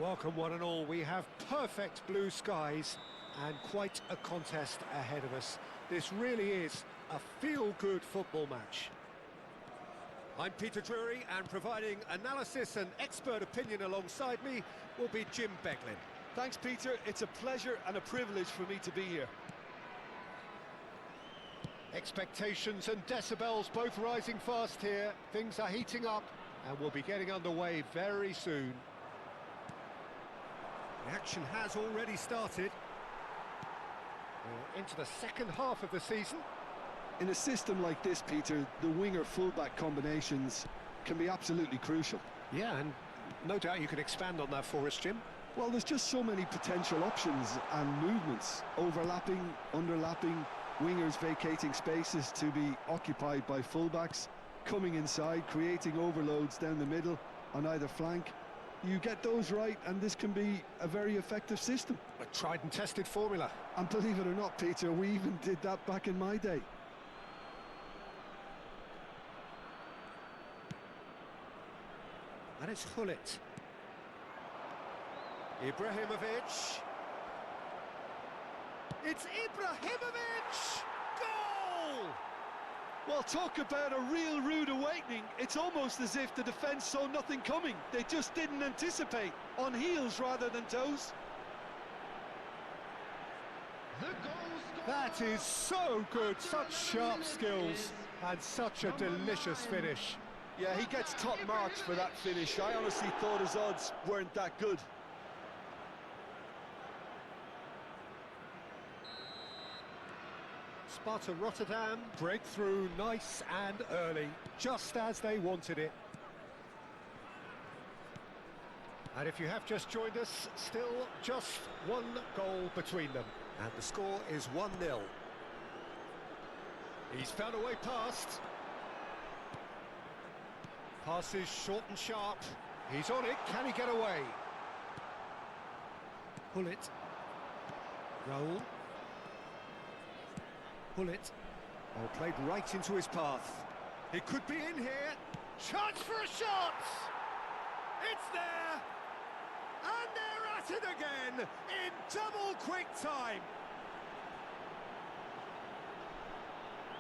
Welcome one and all. We have perfect blue skies and quite a contest ahead of us. This really is a feel-good football match. I'm Peter Drury, and providing analysis and expert opinion alongside me will be Jim Beglin. Thanks, Peter. It's a pleasure and a privilege for me to be here. Expectations and decibels both rising fast here. Things are heating up and we'll be getting underway very soon. The action has already started. We're into the second half of the season. In a system like this, Peter, the winger-fullback combinations can be absolutely crucial. Yeah, and no doubt you can expand on that for us, Jim. Well, there's just so many potential options and movements. Overlapping, underlapping, wingers vacating spaces to be occupied by fullbacks, coming inside, creating overloads down the middle on either flank. You get those right and this can be a very effective system. A tried and tested formula. And believe it or not, Peter, we even did that back in my day. And it's Hullet. Ibrahimovic. It's Ibrahimovic! Goal! Well, talk about a real rude awakening. It's almost as if the defence saw nothing coming. They just didn't anticipate. On heels rather than toes. That is so good. Such sharp skills and such a delicious finish. Yeah, he gets top marks for that finish. I honestly thought his odds weren't that good. Sparta Rotterdam, breakthrough nice and early, just as they wanted it. And if you have just joined us, still just one goal between them. And the score is 1-0. He's found a way past. Pass is short and sharp. He's on it, can he get away? Hullet. Raul. Hullet. Oh, played right into his path. It could be in here. Chance for a shot! It's there! And they're at it again in double quick time.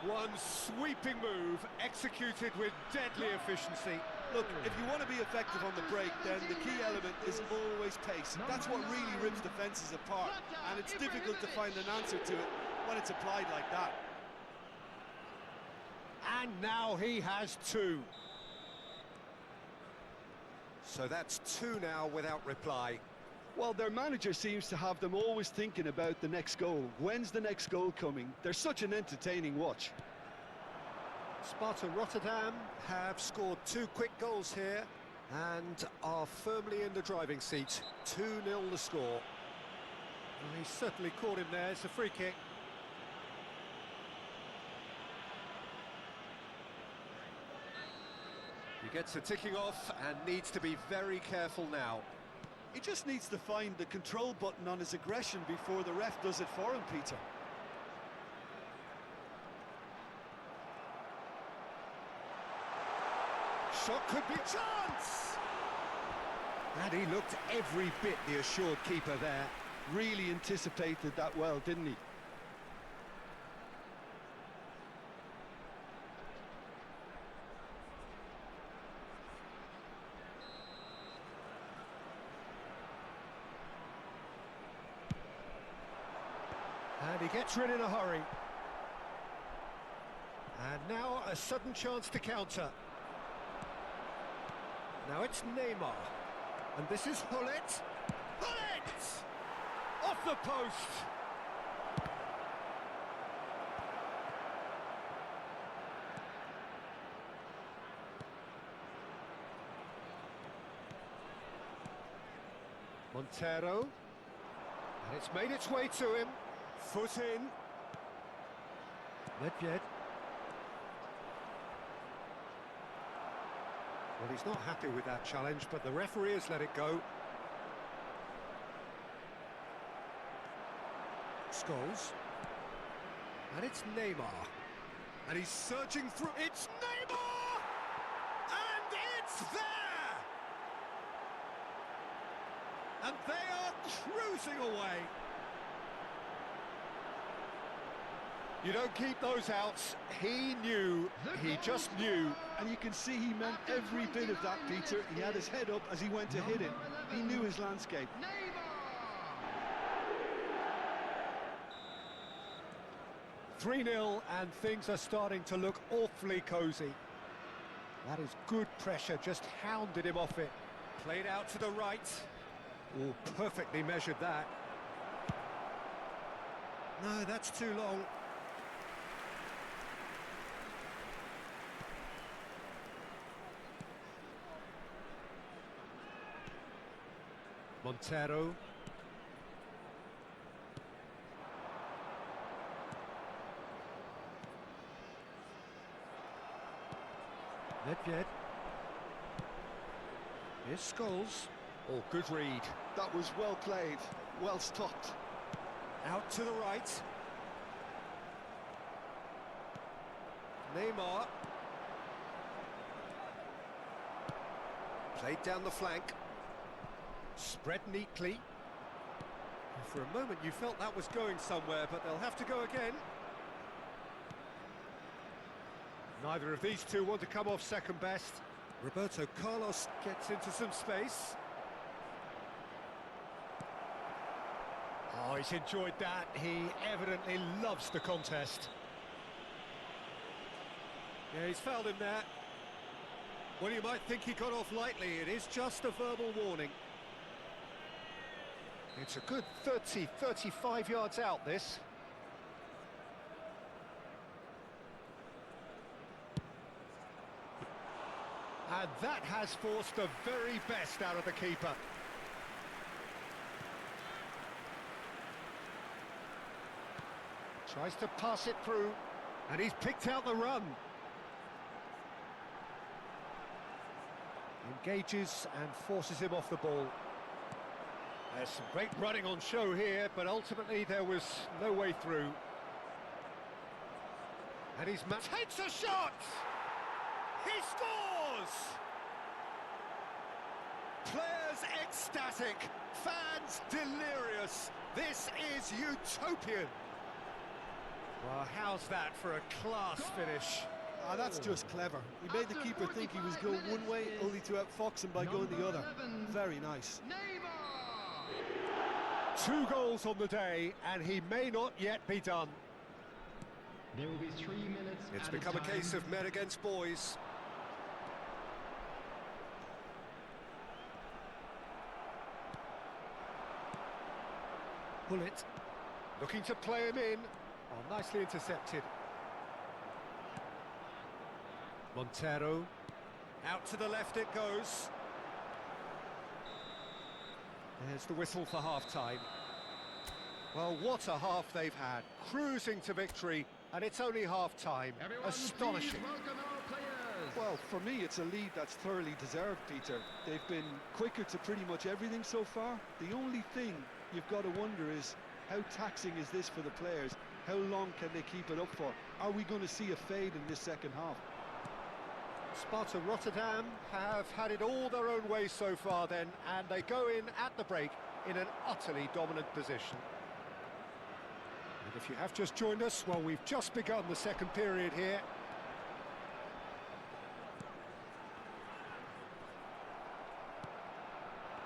One sweeping move executed with deadly efficiency. Look, if you want to be effective on the break, then the key element is always pace. That's what really rips defences apart, and it's difficult to find an answer to it when it's applied like that. And now he has two. So that's two now without reply. Well, their manager seems to have them always thinking about the next goal. When's the next goal coming? They're such an entertaining watch. Sparta Rotterdam have scored two quick goals here and are firmly in the driving seat. 2-0 the score. Well, he certainly caught him there. It's a free kick. He gets the ticking off and needs to be very careful now. He just needs to find the control button on his aggression before the ref does it for him, Peter. Shot could be a chance! And he looked every bit the assured keeper there. Really anticipated that well, didn't he? And he gets rid in a hurry. And now a sudden chance to counter. Now it's Neymar. And this is Hullet. Hullet! Off the post! Montero. And it's made its way to him. Foot in. Nedved. Well, he's not happy with that challenge, but the referee has let it go. Scholes. And it's Neymar. And he's surging through. It's Neymar! And it's there! And they are cruising away. You don't keep those outs. He knew, he just knew. And you can see he meant every bit of that, Peter. He had his head up as he went to hit it. He knew his landscape. 3-0, and things are starting to look awfully cosy. That is good pressure, just hounded him off it. Played out to the right. Oh, perfectly measured that. No, that's too long. Montero. Nedved. Here's Scholes. Oh, good read. That was well played, well stopped. Out to the right. Neymar. Played down the flank. Spread neatly. For a moment you felt that was going somewhere, but they'll have to go again. Neither of these two want to come off second best. Roberto Carlos gets into some space. Oh, he's enjoyed that. He evidently loves the contest. Yeah, he's fouled him there. Well, you might think he got off lightly. It is just a verbal warning. It's a good 30, 35 yards out, this. And that has forced the very best out of the keeper. Tries to pass it through, and he's picked out the run. Engages and forces him off the ball. There's some great running on show here, but ultimately there was no way through. And he's takes a shot! He scores! Players ecstatic, fans delirious. This is utopian. Well, how's that for a class finish? Ah, that's just clever. He made the keeper think he was going one way, only to outfox him by going the other. Very nice. 2 goals on the day, and he may not yet be done. There will be 3 minutes. It's become a case of men against boys. Bullet, looking to play him in. Oh, nicely intercepted. Montero, out to the left it goes. There's the whistle for half-time. Well, what a half they've had. Cruising to victory, and it's only half-time. Astonishing. Well, for me, it's a lead that's thoroughly deserved, Peter. They've been quicker to pretty much everything so far. The only thing you've got to wonder is, how taxing is this for the players? How long can they keep it up for? Are we going to see a fade in this second half? Sparta Rotterdam have had it all their own way so far then, and they go in at the break in an utterly dominant position. And if you have just joined us, well, we've just begun the second period here.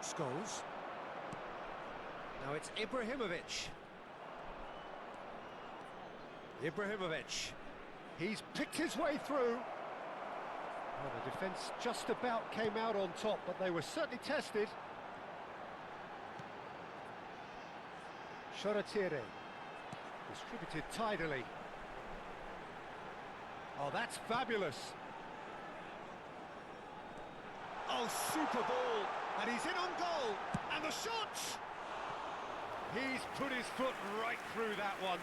Scholes. Now it's Ibrahimovic. Ibrahimovic. He's picked his way through. Well, the defence just about came out on top, but they were certainly tested. Shoretire. Distributed tidily. Oh, that's fabulous. Oh, super ball. And he's in on goal. And the shot! He's put his foot right through that one.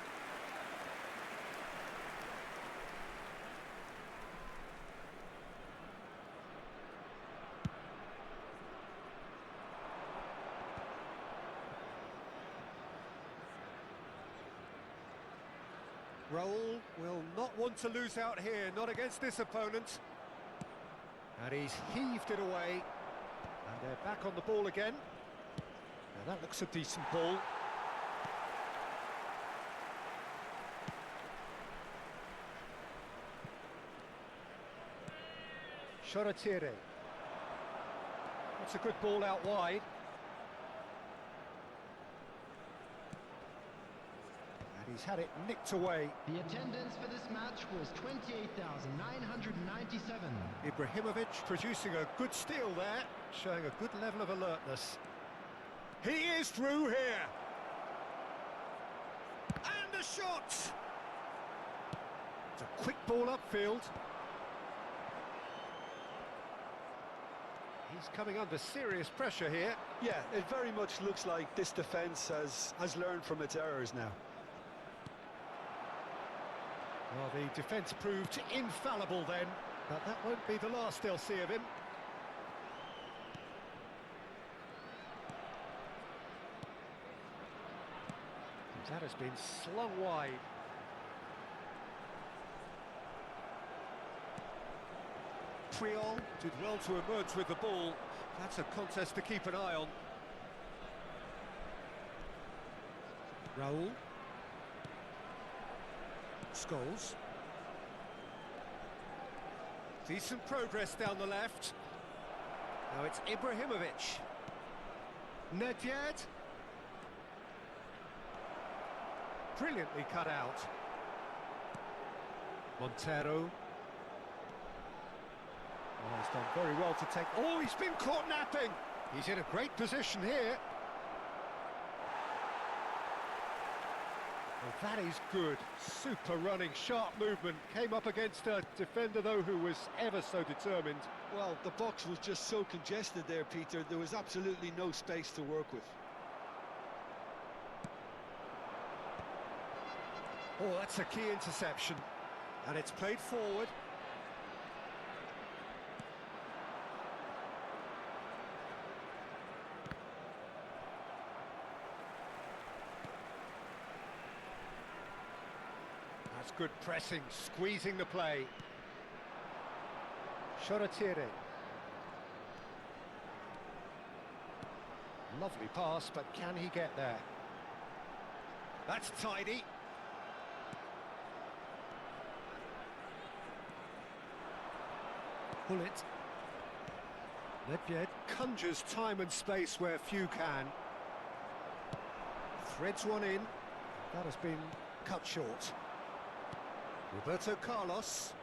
Raul will not want to lose out here, not against this opponent. And he's heaved it away. And they're back on the ball again. Now that looks a decent ball. Shoratire. That's a good ball out wide. And he's had it nicked away. The attendance for this match was 28,997. Ibrahimovic producing a good steal there, showing a good level of alertness. He is through here. And a shot! It's a quick ball upfield. He's coming under serious pressure here. Yeah, it very much looks like this defence has learned from its errors now. Well, the defence proved infallible then, but that won't be the last they'll see of him. That has been slung wide. Priol did well to emerge with the ball. That's a contest to keep an eye on. Raul. Scholes. Decent progress down the left. Now it's Ibrahimovic. Nedved. Brilliantly cut out. Montero. Oh, he's done very well to take... Oh, he's been caught napping! He's in a great position here. Well, that is good. Super running, sharp movement. Came up against a defender, though, who was ever so determined. Well, the box was just so congested there, Peter. There was absolutely no space to work with. Oh, that's a key interception. And it's played forward. That's good pressing, squeezing the play. Shoratire. Lovely pass, but can he get there? That's tidy. Pull it. Nedved conjures time and space where few can. Threads one in. That has been cut short. Roberto Carlos.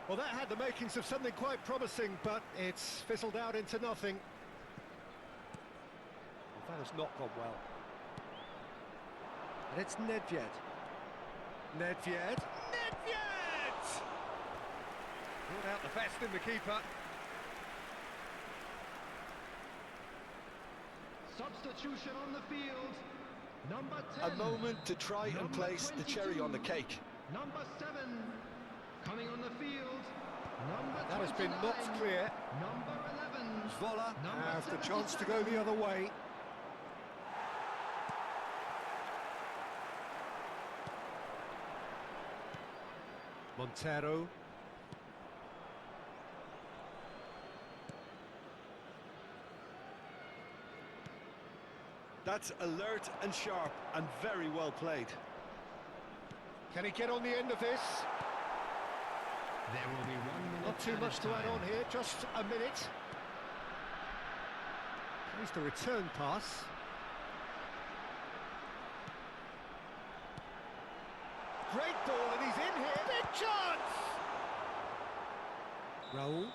Well, that had the makings of something quite promising, but it's fizzled out into nothing. Well, that has not gone well. And it's Nedved. Nedved. Nedved! Brought out the best in the keeper. Substitution on the field. Number 10. A moment to try and place the cherry on the cake. Number 7. Coming on the field. Number That has been 29. knocked clear. Number 11. Vola Number has the 77. chance to go the other way. Montero. That's alert and sharp and very well played. Can he get on the end of this? There will be 1 minute. Not too much to add on here, just a minute. Here's the return pass. Great ball, and he's in here. Big chance! Raul.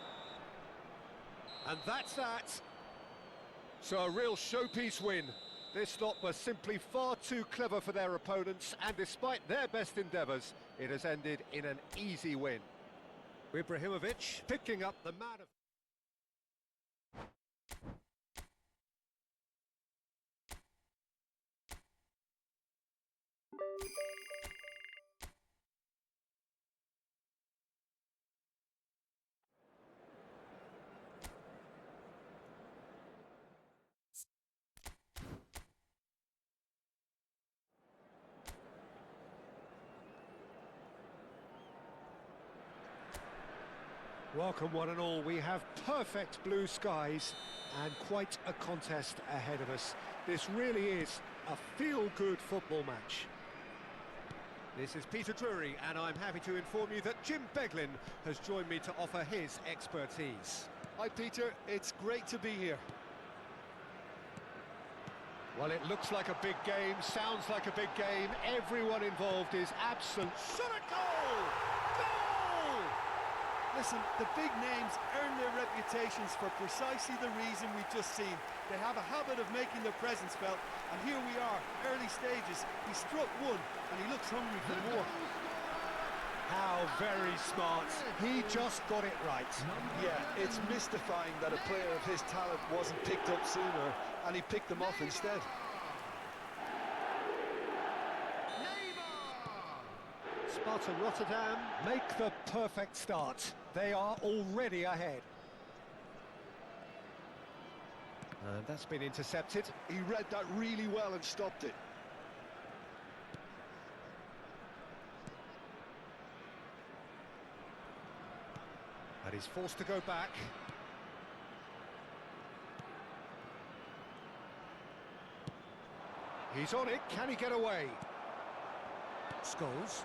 And that's that. So a real showpiece win. This lot were simply far too clever for their opponents, and despite their best endeavours, it has ended in an easy win. Ibrahimovic picking up the man of... Welcome one and all. We have perfect blue skies and quite a contest ahead of us. This really is a feel-good football match. This is Peter Drury, and I'm happy to inform you that Jim Beglin has joined me to offer his expertise. Hi Peter, it's great to be here. Well, it looks like a big game, sounds like a big game. Everyone involved is absolute. Shot a goal! Goal! Listen, the big names earn their reputations for precisely the reason we've just seen. They have a habit of making their presence felt, and here we are, early stages. He struck one, and he looks hungry for more. How very smart. He just got it right. Yeah, it's mystifying that a player of his talent wasn't picked up sooner, and he picked them off instead. Sparta Rotterdam make the perfect start. They are already ahead. And that's been intercepted. He read that really well and stopped it. And he's forced to go back. He's on it. Can he get away? Scholes.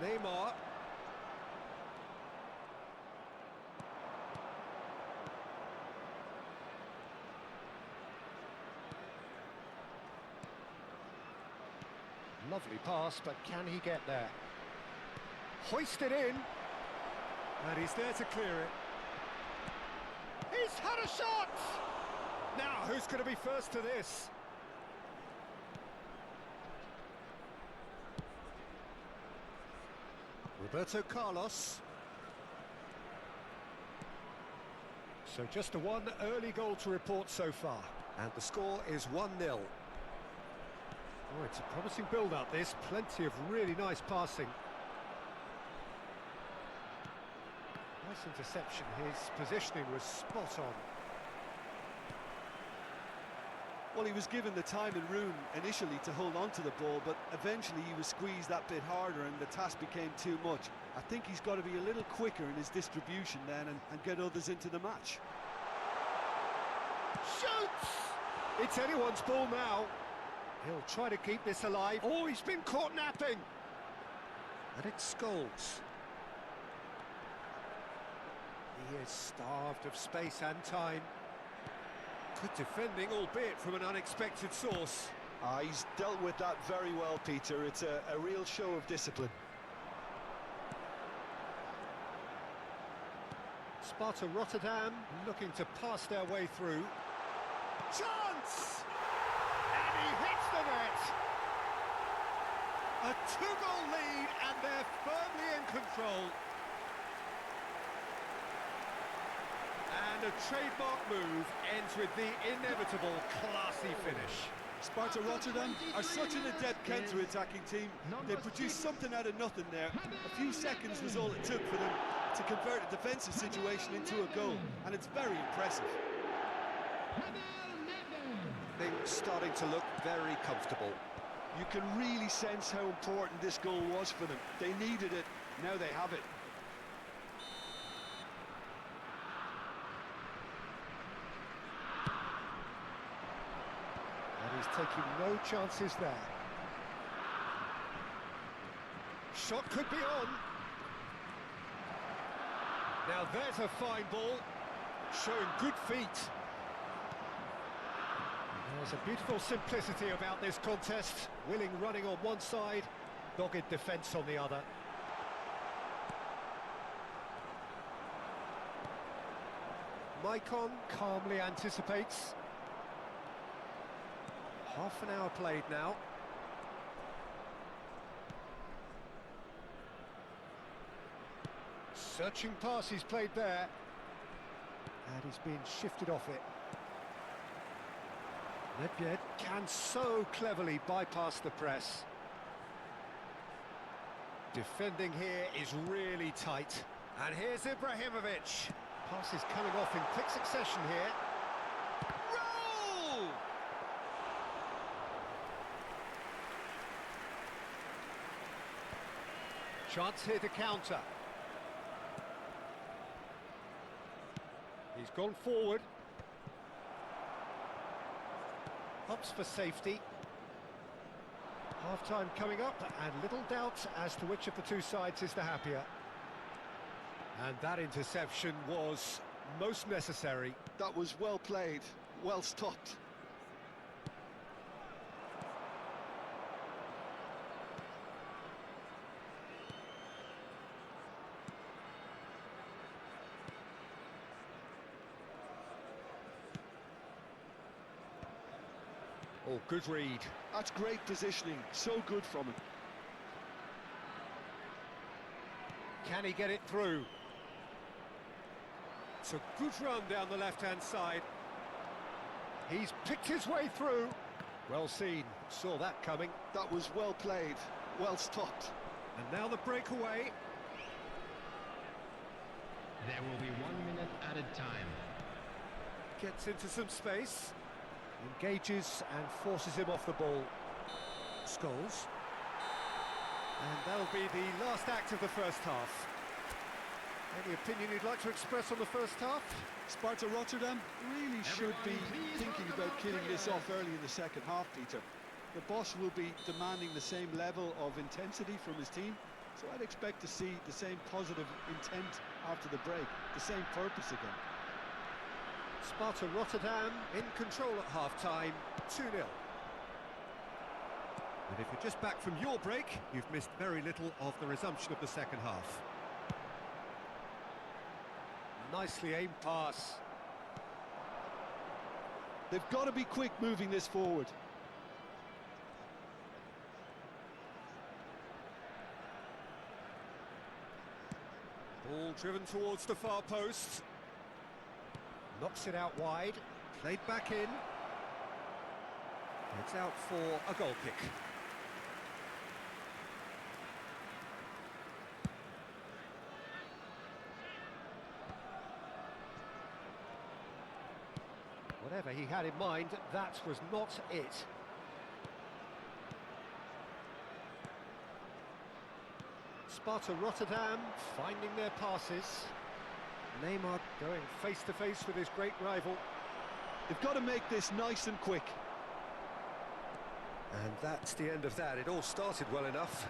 Neymar. Lovely pass, but can he get there? Hoisted in. And he's there to clear it. He's had a shot! Now, who's going to be first to this? Roberto Carlos. So just a one early goal to report so far. And the score is 1-0. Oh, it's a promising build-up, this. Plenty of really nice passing. Nice interception. His positioning was spot on. Well, he was given the time and room initially to hold on to the ball, but eventually he was squeezed that bit harder and the task became too much. I think he's got to be a little quicker in his distribution then and get others into the match. Shoots! It's anyone's ball now. He'll try to keep this alive. Oh, he's been caught napping! And it's Scholes. He is starved of space and time. Good defending, albeit from an unexpected source. He's dealt with that very well, Peter. It's a real show of discipline. Sparta Rotterdam looking to pass their way through. Chance! And he hits the net! A two-goal lead, and they're firmly in control. And a trademark move ends with the inevitable classy finish. Sparta Rotterdam are such an adept counter-attacking team. They produced something out of nothing there. A few seconds was all it took for them to convert a defensive situation into a goal, and it's very impressive. Things starting to look very comfortable. You can really sense how important this goal was for them. They needed it, now they have it. And he's taking no chances there. Shot could be on. Now there's a fine ball, showing good feet. There's a beautiful simplicity about this contest. Willing running on one side, dogged defence on the other. Maicon calmly anticipates. Half an hour played now. Searching pass he's played there. And he's been shifted off it. Nedved can so cleverly bypass the press. Defending here is really tight. And here's Ibrahimovic. Pass is coming off in quick succession here. Roll! Chance here to counter. gone forward. Hops for safety. Half-time coming up, and little doubt as to which of the two sides is the happier. And that interception was most necessary. That was well played, well stopped. Oh, good read. That's great positioning, so good from him. Can he get it through? It's a good run down the left-hand side. He's picked his way through. Well seen, saw that coming. That was well played, well stopped. And now the breakaway. There will be 1 minute added time. Gets into some space. Engages and forces him off the ball. Scholes. And that'll be the last act of the first half. Any opinion you'd like to express on the first half? Sparta Rotterdam really should be thinking about killing this off early in the second half, Peter. The boss will be demanding the same level of intensity from his team, so I'd expect to see the same positive intent after the break, the same purpose again. Sparta Rotterdam in control at half-time, 2-0. And if you're just back from your break, you've missed very little of the resumption of the second half. Nicely aimed pass. They've got to be quick moving this forward. Ball driven towards the far post. Knocks it out wide, played back in. It's out for a goal kick. Whatever he had in mind, that was not it. Sparta Rotterdam finding their passes. Neymar going face-to-face with his great rival. They've got to make this nice and quick. And that's the end of that. It all started well enough.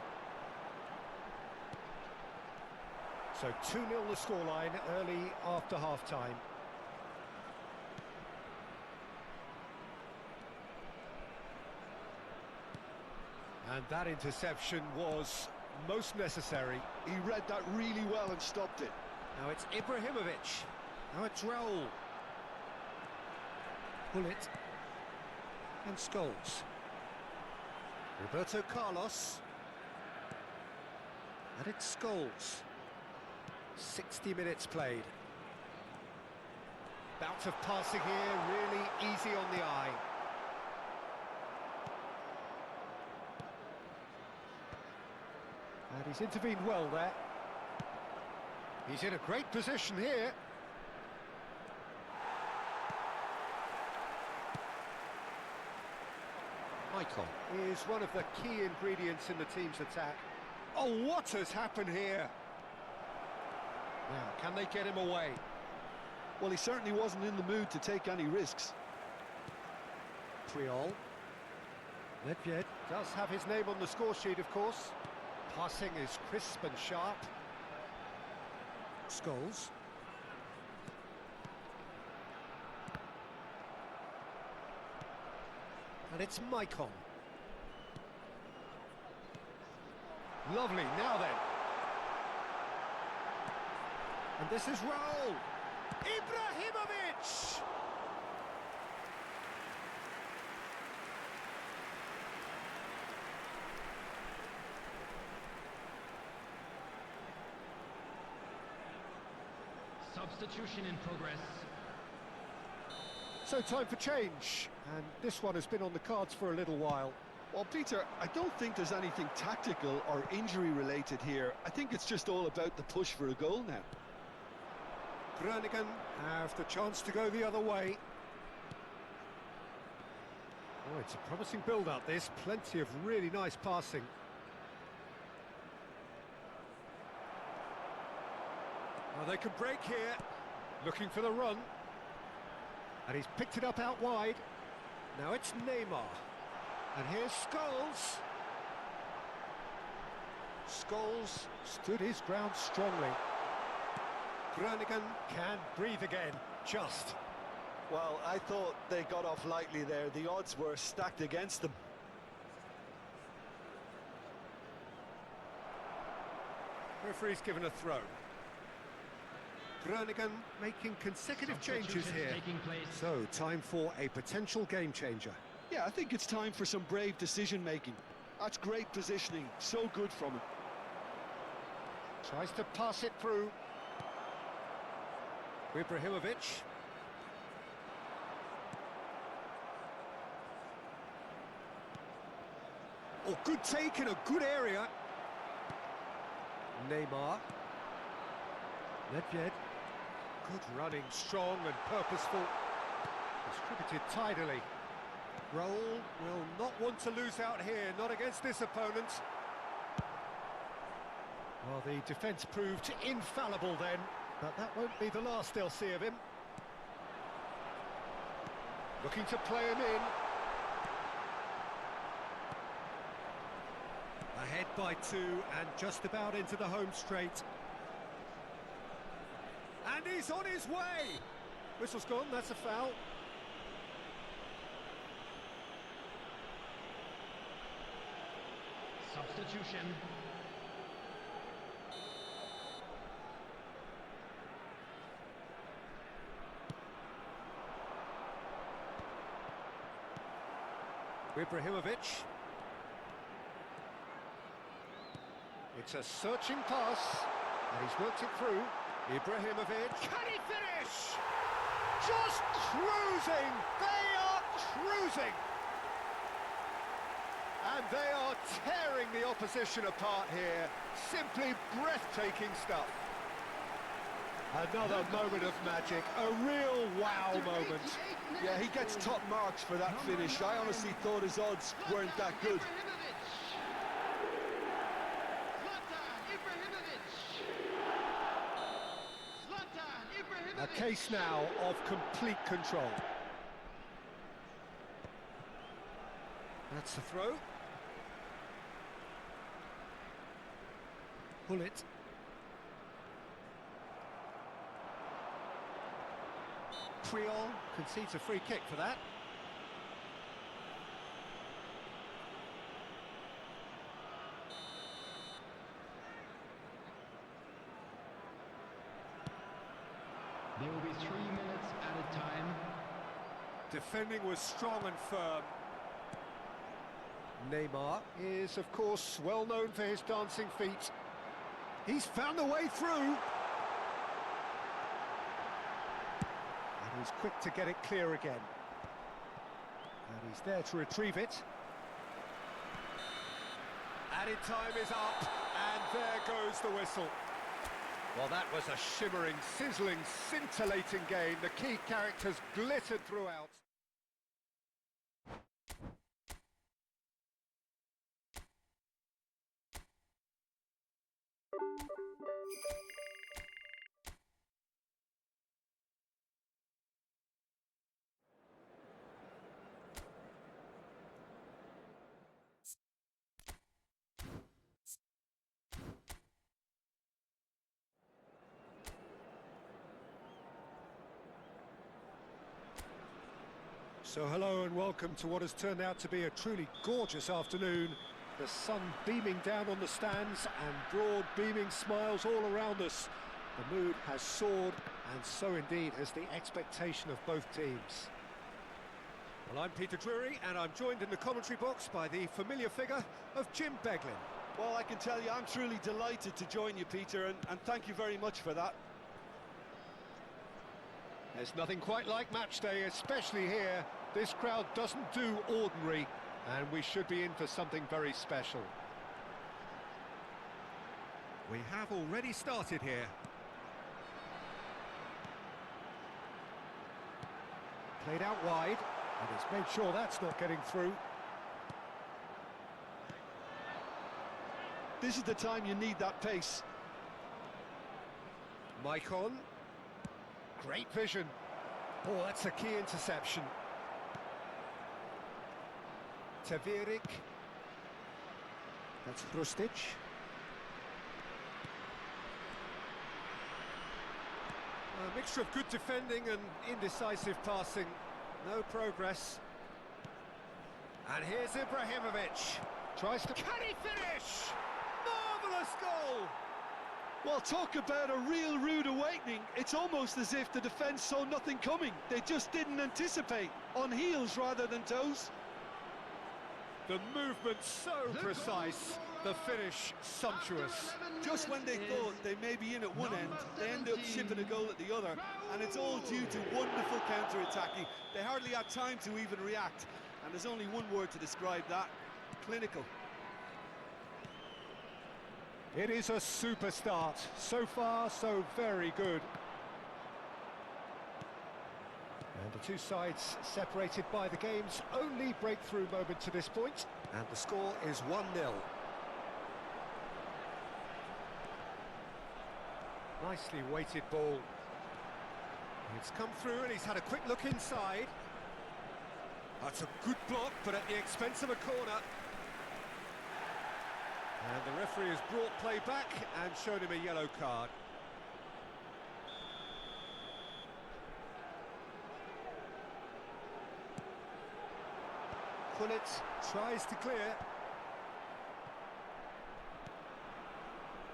So 2-0 the scoreline early after half-time. And that interception was most necessary. He read that really well and stopped it. Now it's Ibrahimovic. Now it's Raul. Bullet. And Scholes. Roberto Carlos. And it's Scholes. 60 minutes played. Bout of passing here, really easy on the eye. And he's intervened well there. He's in a great position here. Michael is one of the key ingredients in the team's attack. Oh, what has happened here? Now, can they get him away? Well, he certainly wasn't in the mood to take any risks. Triol. Nedved does have his name on the score sheet, of course. Passing is crisp and sharp. Scholes. And it's Maicon. Lovely, now then. And this is Raul. Ibrahimovic! Substitution in progress. So time for change, and this one has been on the cards for a little while. Well, Peter, I don't think there's anything tactical or injury related here. I think it's just all about the push for a goal now. Groningen have the chance to go the other way. Oh, it's a promising build-up, this. Plenty of really nice passing. Oh, they can break here. Looking for the run. And he's picked it up out wide. Now it's Neymar. And here's Scholes. Scholes stood his ground strongly. Groningen can breathe again, just. Well, I thought they got off lightly there. The odds were stacked against them. Referee's given a throw. Groningen making consecutive changes here. So, time for a potential game changer. Yeah, I think it's time for some brave decision-making. That's great positioning, so good from him. Tries to pass it through. Ibrahimovic. Oh, good take in a good area. Neymar. Nedved. Good running, strong and purposeful. Distributed tidily. Raul will not want to lose out here, not against this opponent. Well, the defence proved infallible then, but that won't be the last they'll see of him. Looking to play him in. Ahead by 2 and just about into the home straight. And he's on his way! Whistle's gone, that's a foul. Substitution. Ibrahimovic. It's a searching pass, and he's worked it through. Ibrahimovic, can he finish? Just cruising! They are cruising! And they are tearing the opposition apart here. Simply breathtaking stuff. Another moment of magic, a real wow moment. Yeah, he gets top marks for that finish. I honestly thought his odds weren't that good. A case now of complete control. That's the throw. Pull it. Creole concedes a free kick for that. There will be 3 minutes at a time. Defending was strong and firm. Neymar is, of course, well known for his dancing feet. He's found a way through. And he's quick to get it clear again. And he's there to retrieve it. Added time is up, and there goes the whistle. Well, that was a shimmering, sizzling, scintillating game. The key characters glittered throughout. So hello and welcome to what has turned out to be a truly gorgeous afternoon. The sun beaming down on the stands and broad beaming smiles all around us. The mood has soared, and so indeed has the expectation of both teams. Well, I'm Peter Drury, and I'm joined in the commentary box by the familiar figure of Jim Beglin. Well, I can tell you, I'm truly delighted to join you, Peter, and thank you very much for that. There's nothing quite like match day, especially here. This crowd doesn't do ordinary, and we should be in for something very special. We have already started here. Played out wide, and he's made sure that's not getting through. This is the time you need that pace. Maicon. Great vision. Oh, that's a key interception. Tavirik. That's Hrustic. A mixture of good defending and indecisive passing. No progress. And here's Ibrahimovic. Tries to... Can he finish? Marvellous goal! Well, talk about a real rude awakening. It's almost as if the defence saw nothing coming. They just didn't anticipate. On heels rather than toes. The movement so precise, the finish sumptuous. Just when they thought they may be in at one end, they end up shipping a goal at the other, and it's all due to wonderful counter-attacking. They hardly had time to even react, and there's only one word to describe that: clinical. It is a super start. So far, so very good. And the two sides separated by the game's only breakthrough moment to this point. And the score is 1-0. Nicely weighted ball. It's come through and he's had a quick look inside. That's a good block, but at the expense of a corner. And the referee has brought play back and shown him a yellow card. Pullet tries to clear.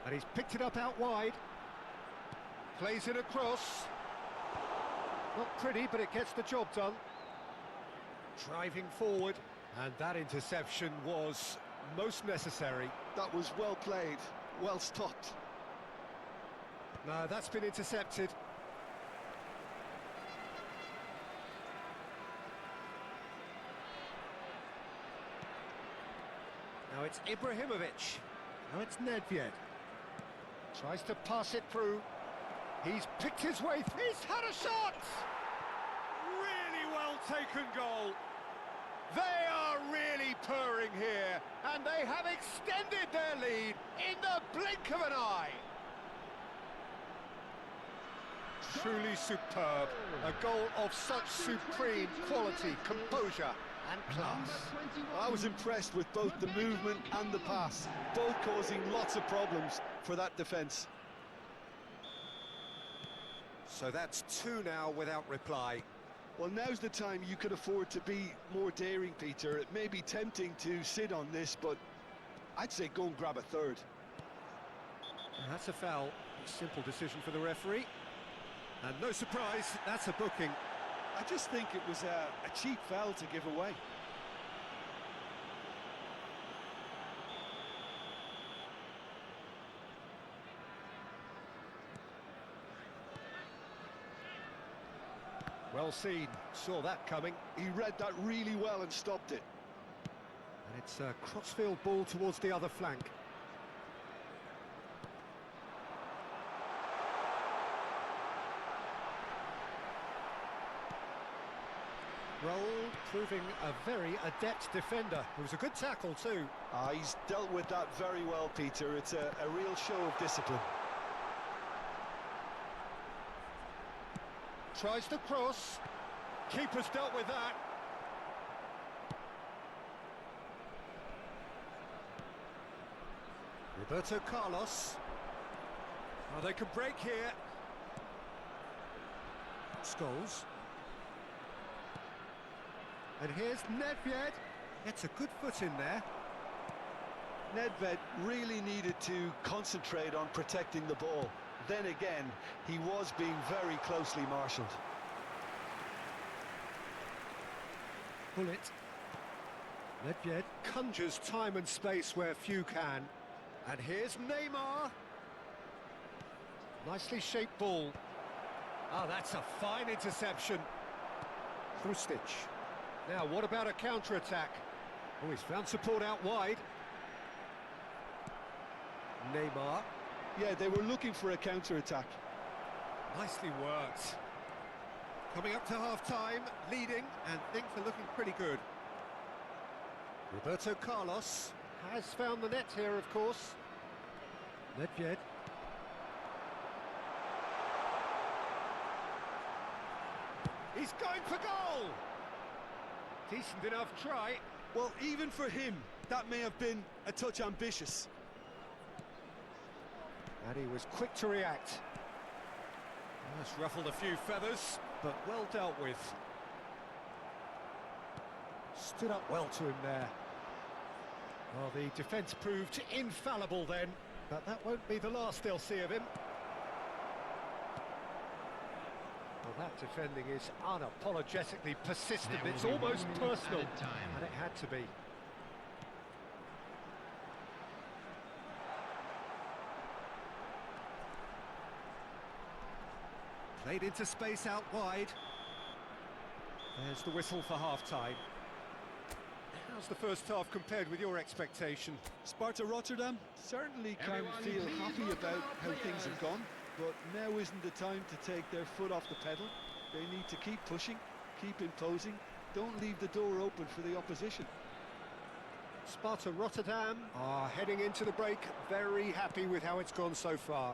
And he's picked it up out wide. Plays it across. Not pretty, but it gets the job done. Driving forward. And that interception was most necessary. That was well played, well stopped. No, that's been intercepted. Now it's Ibrahimovic. Now it's Nedved. Tries to pass it through. He's picked his way. He's had a shot! Really well taken goal. They are really purring here, and they have extended their lead in the blink of an eye. Truly superb. A goal of such supreme quality, composure and class. I was impressed with both the movement and the pass, both causing lots of problems for that defence. So that's two now without reply. Well, now's the time you could afford to be more daring, Peter. It may be tempting to sit on this, but I'd say go and grab a third. And that's a foul. Simple decision for the referee. And no surprise, that's a booking. I just think it was a cheap foul to give away. Well seen, saw that coming. He read that really well and stopped it. And it's a crossfield ball towards the other flank. Rolled, proving a very adept defender. It was a good tackle too. He's dealt with that very well, Peter. It's a real show of discipline. Tries to cross. Keeper's dealt with that. Roberto Carlos. Oh, they could break here. Scholes. And here's Nedved. Gets a good foot in there. Nedved really needed to concentrate on protecting the ball. Then again, he was being very closely marshalled. Bullet. Nedved conjures time and space where few can. And here's Neymar. Nicely shaped ball. Oh, that's a fine interception. Hrustic. Now, what about a counter-attack? Oh, he's found support out wide. Neymar. Yeah, they were looking for a counter-attack. Nicely worked. Coming up to half-time, leading, and things are looking pretty good. Roberto Carlos has found the net here, of course. Nedved. He's going for goal! Decent enough try. Well, even for him, that may have been a touch ambitious. And he was quick to react. That's ruffled a few feathers, but well dealt with. Stood up well to him there. Well, the defence proved infallible then, but that won't be the last they'll see of him. Well, that defending is unapologetically persistent. It's almost personal, and it had to be. Played into space out wide. There's the whistle for half-time. How's the first half compared with your expectation? Sparta Rotterdam certainly can feel happy about how things have gone, but now isn't the time to take their foot off the pedal. They need to keep pushing, keep imposing, don't leave the door open for the opposition. Sparta Rotterdam are heading into the break very happy with how it's gone so far.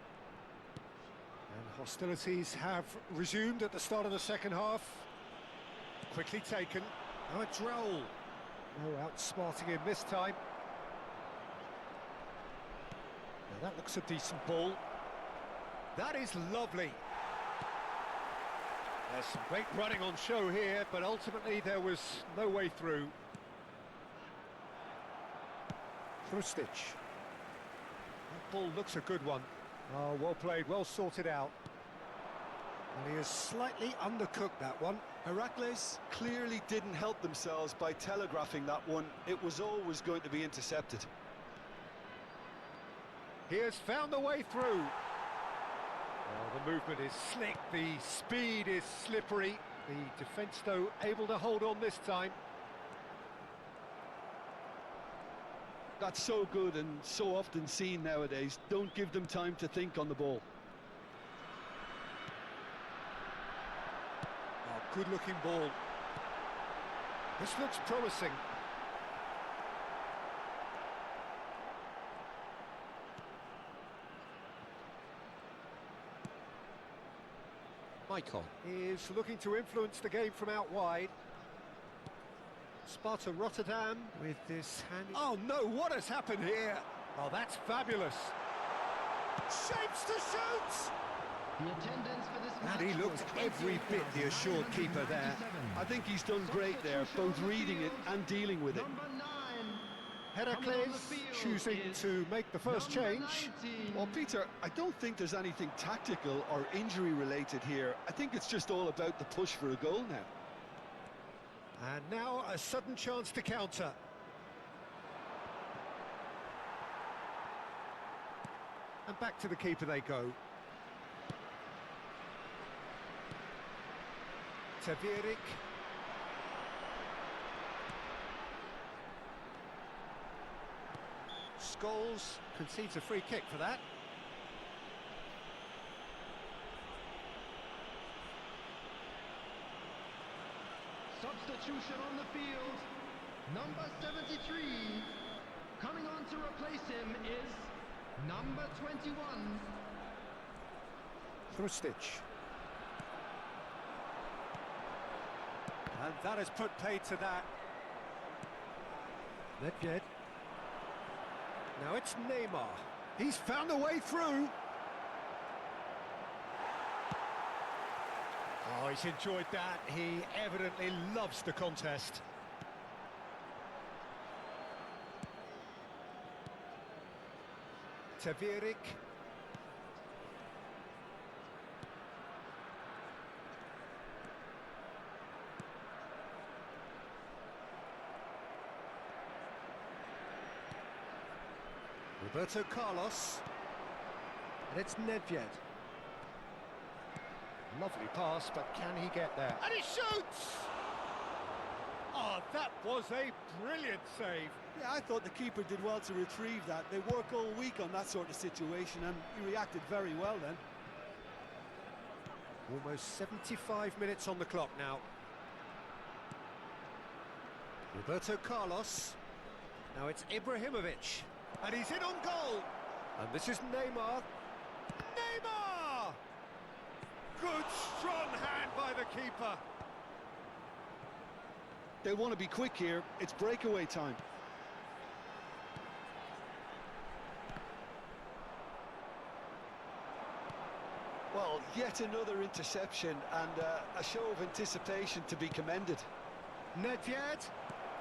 And hostilities have resumed at the start of the second half. Quickly taken. Now it's Raul. No outsmarting him this time. Now that looks a decent ball. That is lovely. There's some great running on show here, but ultimately there was no way through. Krustic. That ball looks a good one. Oh, well played, well sorted out. And he has slightly undercooked that one. Heracles clearly didn't help themselves by telegraphing that one. It was always going to be intercepted. He has found a way through. Well, the movement is slick, the speed is slippery. The defence, though, able to hold on this time. That's so good and so often seen nowadays. Don't give them time to think on the ball. Oh, good-looking ball. This looks promising. Maicon is looking to influence the game from out wide. Sparta Rotterdam with this hand. Oh no, what has happened here? Oh, that's fabulous. Shapes to shoot! The attendance for this match And he looked every bit the assured keeper there. I think he's done great there, both reading it and dealing with it. Number 9. Heracles choosing to make the first change. Well, Peter, I don't think there's anything tactical or injury related here. I think it's just all about the push for a goal now. And now a sudden chance to counter. And back to the keeper they go. Tavierik. Scholes concedes a free kick for that. Substitution on the field. Number 73. Coming on to replace him is number 21. Krustic. And that has put paid to that. Nedved. Now it's Neymar. He's found a way through. Oh, he's enjoyed that. He evidently loves the contest. Tavierik. Roberto Carlos. And it's Nedved. Lovely pass, but can he get there? And he shoots! Oh, that was a brilliant save. Yeah, I thought the keeper did well to retrieve that. They work all week on that sort of situation, and he reacted very well then. Almost 75 minutes on the clock now. Roberto Carlos. Now it's Ibrahimovic. And he's in on goal. And this is Neymar. Neymar! Good, strong hand by the keeper. They'll want to be quick here. It's breakaway time. Well, yet another interception and a show of anticipation to be commended. Nedved,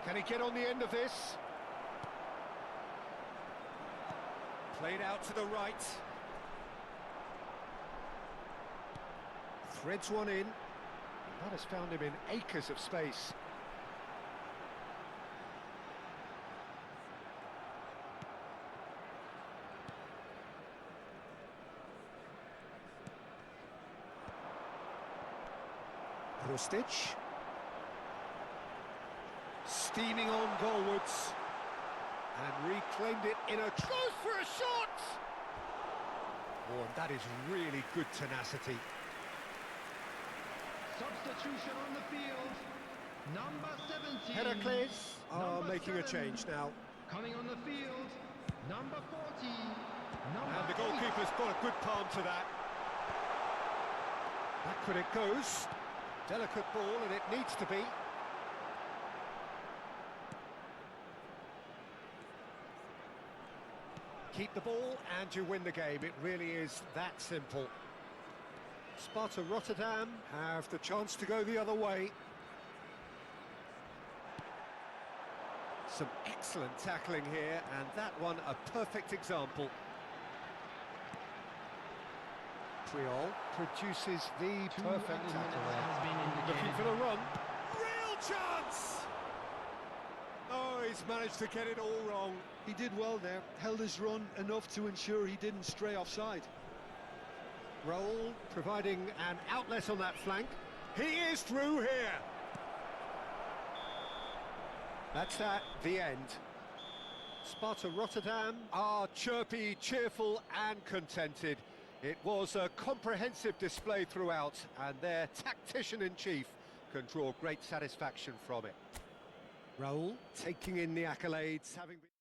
can he get on the end of this? Played out to the right. Threads one in. That has found him in acres of space. Rostic. Steaming on goalwards. And reclaimed it in a... Goes for a shot! Oh, and that is really good tenacity. Substitution on the field. Number 17. Heracles are making a change now. Coming on the field. Number 40. And the goalkeeper's got a good palm to that. Backward it goes. Delicate ball, and it needs to be. Keep the ball and you win the game. It really is that simple. Sparta Rotterdam have the chance to go the other way. Some excellent tackling here, and that one a perfect example. Triol produces the perfect tackle there. Looking for the run. Real chance! Oh, he's managed to get it all wrong. He did well there, held his run enough to ensure he didn't stray offside. Roll, providing an outlet on that flank. He is through here. That's that, the end. Sparta Rotterdam are chirpy, cheerful and contented. It was a comprehensive display throughout, and their tactician-in-chief can draw great satisfaction from it. Raul taking in the accolades, having been...